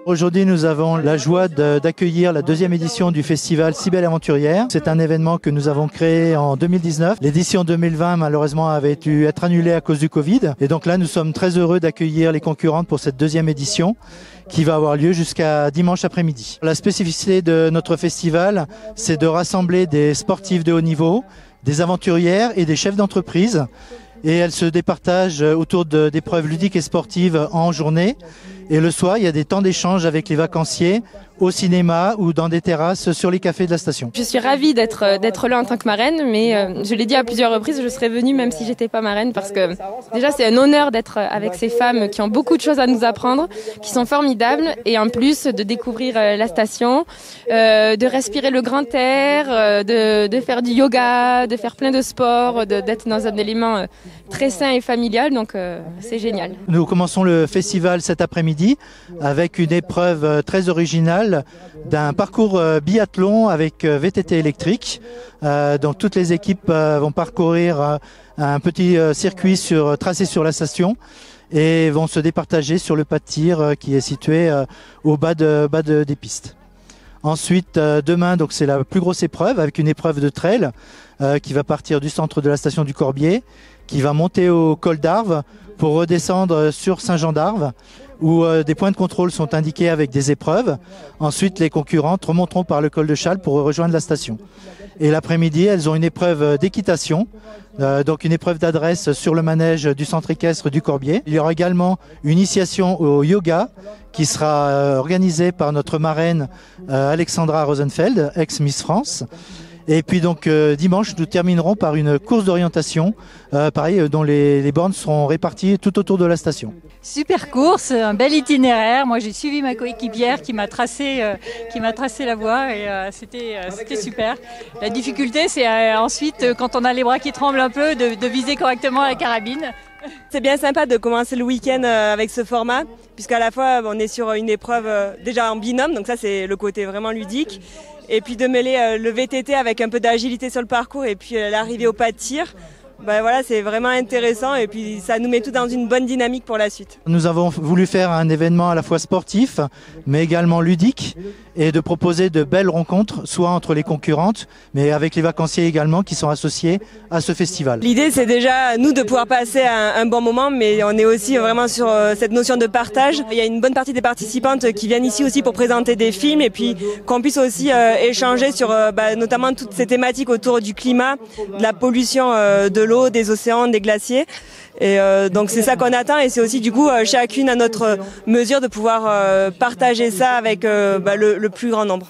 Aujourd'hui, nous avons la joie d'accueillir la deuxième édition du festival Cybelle Aventurière. C'est un événement que nous avons créé en 2019. L'édition 2020, malheureusement, avait dû être annulée à cause du Covid. Et donc là, nous sommes très heureux d'accueillir les concurrentes pour cette deuxième édition qui va avoir lieu jusqu'à dimanche après-midi. La spécificité de notre festival, c'est de rassembler des sportifs de haut niveau, des aventurières et des chefs d'entreprise. Et elles se départagent autour d'épreuves ludiques et sportives en journée. Et le soir, il y a des temps d'échange avec les vacanciers au cinéma ou dans des terrasses sur les cafés de la station. Je suis ravie d'être là en tant que marraine, mais je l'ai dit à plusieurs reprises, je serais venue même si j'étais pas marraine parce que déjà c'est un honneur d'être avec ces femmes qui ont beaucoup de choses à nous apprendre, qui sont formidables et en plus de découvrir la station, de respirer le grand air, de faire du yoga, de faire plein de sports, d'être dans un élément très sain et familial, donc c'est génial. Nous commençons le festival cet après-midi avec une épreuve très originale d'un parcours biathlon avec VTT électrique. Donc toutes les équipes vont parcourir un petit circuit tracé sur la station et vont se départager sur le pas de tir qui est situé au bas des pistes. Ensuite, demain, donc c'est la plus grosse épreuve avec une épreuve de trail qui va partir du centre de la station du Corbier, qui va monter au col d'Arves pour redescendre sur Saint-Jean-d'Arves, où des points de contrôle sont indiqués avec des épreuves. Ensuite, les concurrentes remonteront par le col de Châles pour rejoindre la station. Et l'après-midi, elles ont une épreuve d'équitation, donc une épreuve d'adresse sur le manège du centre équestre du Corbier. Il y aura également une initiation au yoga qui sera organisée par notre marraine Alexandra Rosenfeld, ex-Miss France. Et puis donc dimanche, nous terminerons par une course d'orientation, pareil, dont les bornes seront réparties tout autour de la station. Super course, un bel itinéraire. Moi, j'ai suivi ma coéquipière qui m'a tracé la voie et c'était super. La difficulté, c'est ensuite, quand on a les bras qui tremblent un peu, de viser correctement la carabine. C'est bien sympa de commencer le week-end avec ce format, puisqu'à la fois on est sur une épreuve déjà en binôme, donc ça c'est le côté vraiment ludique. Et puis de mêler le VTT avec un peu d'agilité sur le parcours et puis l'arrivée au pas de tir, voilà, c'est vraiment intéressant et puis ça nous met tout dans une bonne dynamique pour la suite. Nous avons voulu faire un événement à la fois sportif mais également ludique et de proposer de belles rencontres, soit entre les concurrentes, mais avec les vacanciers également qui sont associés à ce festival. L'idée c'est déjà nous de pouvoir passer un bon moment, mais on est aussi vraiment sur cette notion de partage. Il y a une bonne partie des participantes qui viennent ici aussi pour présenter des films et puis qu'on puisse aussi échanger sur notamment toutes ces thématiques autour du climat, de la pollution de l'eau, des océans, des glaciers. Et donc c'est ça qu'on attend et c'est aussi du coup chacune à notre mesure de pouvoir partager ça avec le plus grand nombre.